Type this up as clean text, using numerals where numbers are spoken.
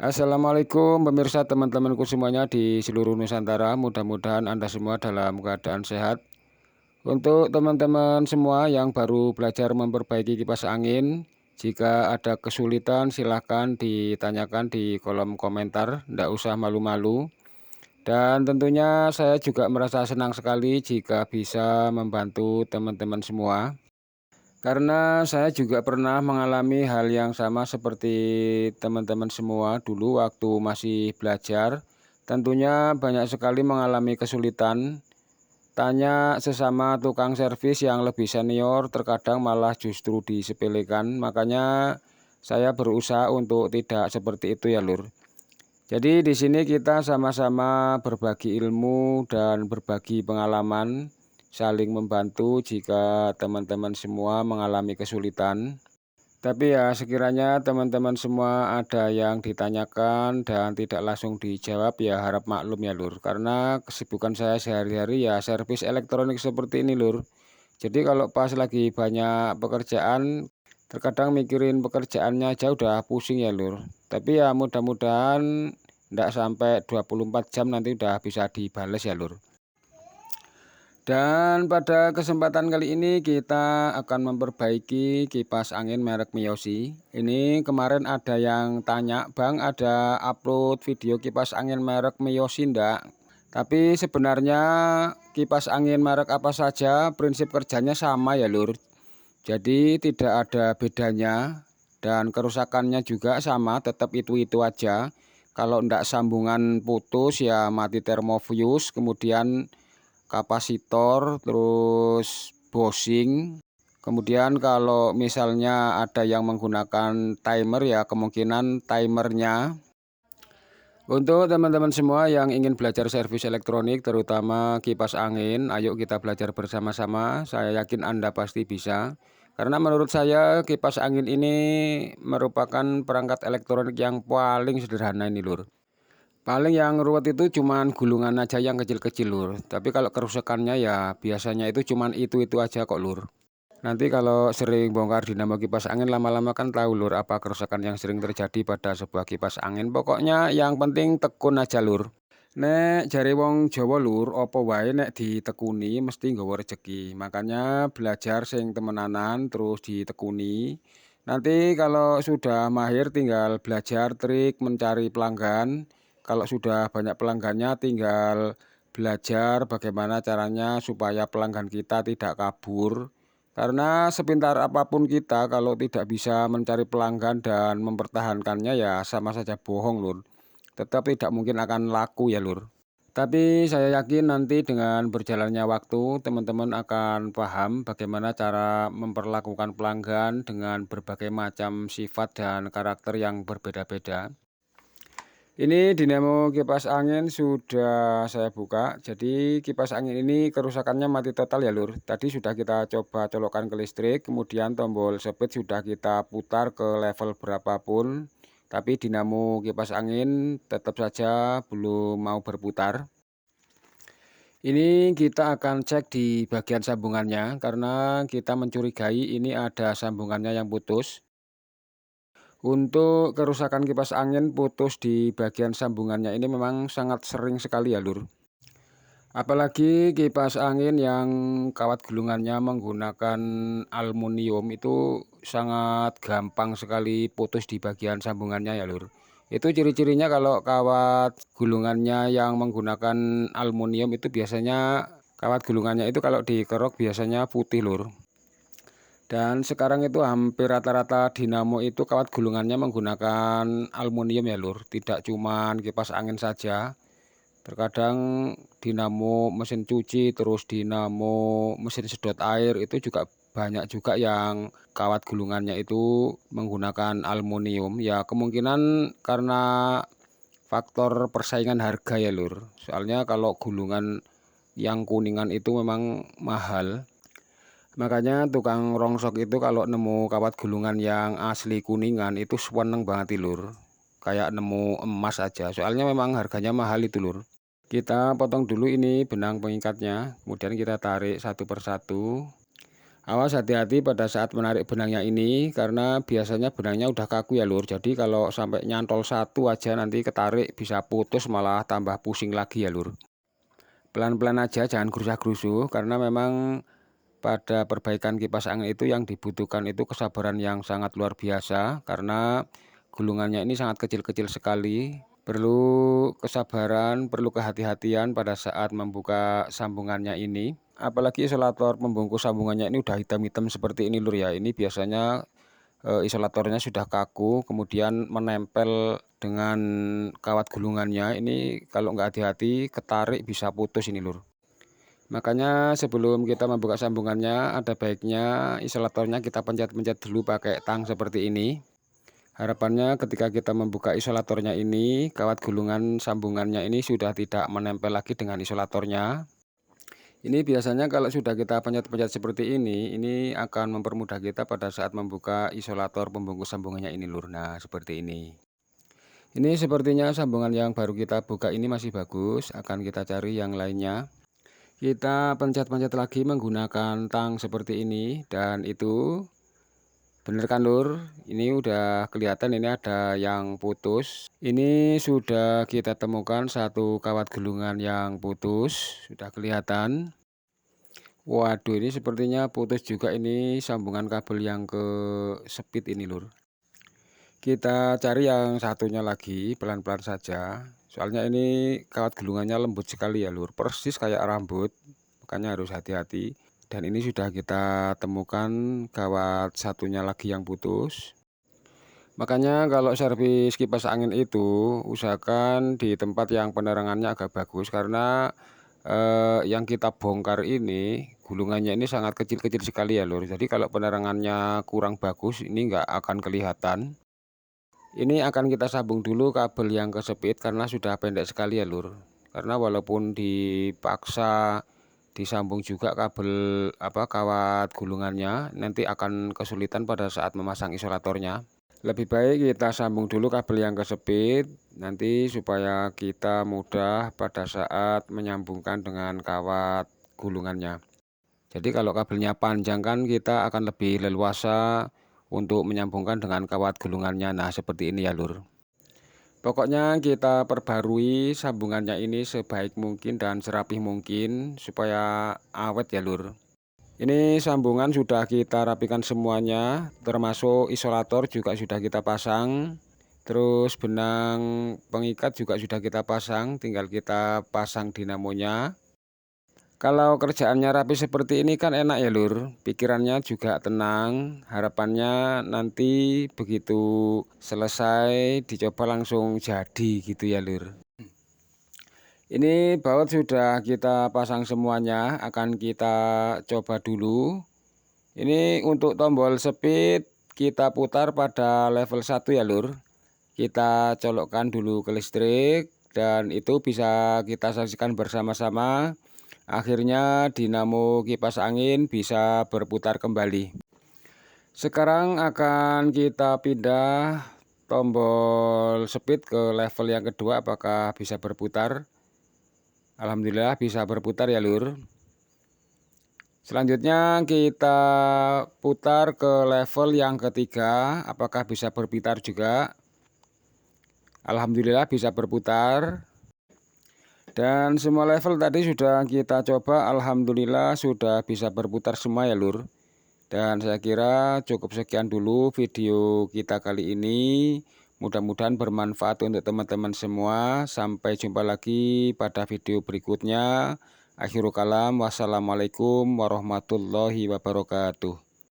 Assalamualaikum pemirsa teman-temanku semuanya di seluruh Nusantara. Mudah-mudahan Anda semua dalam keadaan sehat. Untuk teman-teman semua yang baru belajar memperbaiki kipas angin, jika ada kesulitan silahkan ditanyakan di kolom komentar, tidak usah malu-malu. Dan tentunya saya juga merasa senang sekali jika bisa membantu teman-teman semua. Karena saya juga pernah mengalami hal yang sama seperti teman-teman semua dulu waktu masih belajar. Tentunya banyak sekali mengalami kesulitan. Tanya sesama tukang servis yang lebih senior, terkadang malah justru disepelekan. Makanya saya berusaha untuk tidak seperti itu ya Lur. Jadi di sini kita sama-sama berbagi ilmu dan berbagi pengalaman, saling membantu jika teman-teman semua mengalami kesulitan. Tapi ya sekiranya teman-teman semua ada yang ditanyakan dan tidak langsung dijawab ya harap maklum ya Lur. Karena kesibukan saya sehari-hari ya servis elektronik seperti ini Lur. Jadi kalau pas lagi banyak pekerjaan, terkadang mikirin pekerjaannya aja udah pusing ya Lur. Tapi ya mudah-mudahan tidak sampai 24 jam nanti udah bisa dibales ya Lur. Dan pada kesempatan kali ini kita akan memperbaiki kipas angin merek Miyoshi. Ini kemarin ada yang tanya, Bang ada upload video kipas angin merek Miyoshi enggak? Tapi sebenarnya kipas angin merek apa saja prinsip kerjanya sama ya Lur. Jadi tidak ada bedanya dan kerusakannya juga sama, tetap itu-itu aja. Kalau enggak sambungan putus ya mati termofuse, kemudian kapasitor, terus bushing. Kemudian kalau misalnya ada yang menggunakan timer ya kemungkinan timernya. Untuk teman-teman semua yang ingin belajar servis elektronik terutama kipas angin, ayo kita belajar bersama-sama. Saya yakin Anda pasti bisa. Karena menurut saya kipas angin ini merupakan perangkat elektronik yang paling sederhana ini Lur. Paling yang ruwet itu cuman gulungan aja yang kecil-kecil Lur. Tapi kalau kerusakannya ya biasanya itu cuman itu aja kok Lur. Nanti kalau sering bongkar dinamo kipas angin lama-lama kan tahu Lur apa kerusakan yang sering terjadi pada sebuah kipas angin. Pokoknya yang penting tekun aja Lur. Nek jare wong Jawa Lur, apa wae nek ditekuni mesti nggawa rejeki. Makanya belajar sing temenanan terus ditekuni. Nanti kalau sudah mahir tinggal belajar trik mencari pelanggan. Kalau sudah banyak pelanggannya tinggal belajar bagaimana caranya supaya pelanggan kita tidak kabur. Karena sepintar apapun kita kalau tidak bisa mencari pelanggan dan mempertahankannya ya sama saja bohong Lur. Tetap tidak mungkin akan laku ya Lur. Tapi saya yakin nanti dengan berjalannya waktu teman-teman akan paham bagaimana cara memperlakukan pelanggan dengan berbagai macam sifat dan karakter yang berbeda-beda. Ini dinamo kipas angin sudah saya buka. Jadi kipas angin ini kerusakannya mati total ya Lur. Tadi sudah kita coba colokkan ke listrik, kemudian tombol speed sudah kita putar ke level berapapun. Tapi dinamo kipas angin tetap saja belum mau berputar. Ini kita akan cek di bagian sambungannya karena kita mencurigai ini ada sambungannya yang putus. Untuk kerusakan kipas angin putus di bagian sambungannya ini memang sangat sering sekali ya Lur. Apalagi kipas angin yang kawat gulungannya menggunakan aluminium itu sangat gampang sekali putus di bagian sambungannya ya Lur. Itu ciri-cirinya kalau kawat gulungannya yang menggunakan aluminium itu biasanya kawat gulungannya itu kalau dikerok biasanya putih Lur. Dan sekarang itu hampir rata-rata dinamo itu kawat gulungannya menggunakan aluminium ya Lur. Tidak cuman kipas angin saja. Terkadang dinamo mesin cuci, terus dinamo mesin sedot air itu juga banyak juga yang kawat gulungannya itu menggunakan aluminium. Ya kemungkinan karena faktor persaingan harga ya Lur. Soalnya kalau gulungan yang kuningan itu memang mahal. Makanya tukang rongsok itu kalau nemu kawat gulungan yang asli kuningan itu seneng banget Lur. Kayak nemu emas aja. Soalnya memang harganya mahal itu Lur. Kita potong dulu ini benang pengikatnya, kemudian kita tarik satu persatu. Awas hati-hati pada saat menarik benangnya ini, karena biasanya benangnya udah kaku ya lur. Jadi kalau sampai nyantol satu aja nanti ketarik bisa putus, malah tambah pusing lagi ya lur. Pelan-pelan aja, jangan gerusa-gerusu, karena memang pada perbaikan kipas angin itu yang dibutuhkan itu kesabaran yang sangat luar biasa, karena gulungannya ini sangat kecil-kecil sekali. Perlu kesabaran, perlu kehati-hatian pada saat membuka sambungannya ini. Apalagi isolator pembungkus sambungannya ini udah hitam-hitam seperti ini lur ya. Ini biasanya isolatornya sudah kaku, kemudian menempel dengan kawat gulungannya. Ini kalau nggak hati-hati ketarik bisa putus ini lur. Makanya sebelum kita membuka sambungannya, ada baiknya isolatornya kita pencet-pencet dulu pakai tang seperti ini. Harapannya ketika kita membuka isolatornya ini, kawat gulungan sambungannya ini sudah tidak menempel lagi dengan isolatornya. Ini biasanya kalau sudah kita pencet-pencet seperti ini akan mempermudah kita pada saat membuka isolator pembungkus sambungannya ini lur. Nah, seperti ini. Ini sepertinya sambungan yang baru kita buka ini masih bagus, akan kita cari yang lainnya. Kita pencet-pencet lagi menggunakan tang seperti ini, dan itu bener kan lur, ini udah kelihatan ini ada yang putus. Ini sudah kita temukan satu kawat gulungan yang putus, sudah kelihatan. Waduh, ini sepertinya putus juga ini sambungan kabel yang ke speed ini lur. Kita cari yang satunya lagi, pelan-pelan saja. Soalnya ini kawat gulungannya lembut sekali ya lur, persis kayak rambut, makanya harus hati-hati. Dan ini sudah kita temukan kawat satunya lagi yang putus. Makanya kalau servis kipas angin itu usahakan di tempat yang penerangannya agak bagus, karena yang kita bongkar ini gulungannya ini sangat kecil-kecil sekali ya lur. Jadi kalau penerangannya kurang bagus ini nggak akan kelihatan. Ini akan kita sambung dulu kabel yang kesepit karena sudah pendek sekali ya lur. Karena walaupun dipaksa disambung juga kabel kawat gulungannya, nanti akan kesulitan pada saat memasang isolatornya. Lebih baik kita sambung dulu kabel yang kesepit nanti supaya kita mudah pada saat menyambungkan dengan kawat gulungannya. Jadi kalau kabelnya panjang kan kita akan lebih leluasa untuk menyambungkan dengan kawat gulungannya. Nah, seperti ini ya lur. Pokoknya kita perbarui sambungannya ini sebaik mungkin dan serapih mungkin supaya awet ya lur. Ini sambungan sudah kita rapikan semuanya, termasuk isolator juga sudah kita pasang. Terus benang pengikat juga sudah kita pasang, tinggal kita pasang dinamonya. Kalau kerjaannya rapi seperti ini kan enak ya lur, pikirannya juga tenang. Harapannya nanti begitu selesai dicoba langsung jadi gitu ya lur. Ini baut sudah kita pasang semuanya, akan kita coba dulu. Ini untuk tombol speed kita putar pada level 1 ya lur. Kita colokkan dulu ke listrik, dan itu bisa kita saksikan bersama-sama. Akhirnya dinamo kipas angin bisa berputar kembali. Sekarang akan kita pindah tombol speed ke level yang kedua, apakah bisa berputar. Alhamdulillah bisa berputar ya lur. Selanjutnya kita putar ke level yang ketiga, apakah bisa berputar juga. Alhamdulillah bisa berputar. Dan semua level tadi sudah kita coba, alhamdulillah sudah bisa berputar semua ya lur. Dan saya kira cukup sekian dulu video kita kali ini. Mudah-mudahan bermanfaat untuk teman-teman semua. Sampai jumpa lagi pada video berikutnya. Akhirul kalam, wassalamualaikum warahmatullahi wabarakatuh.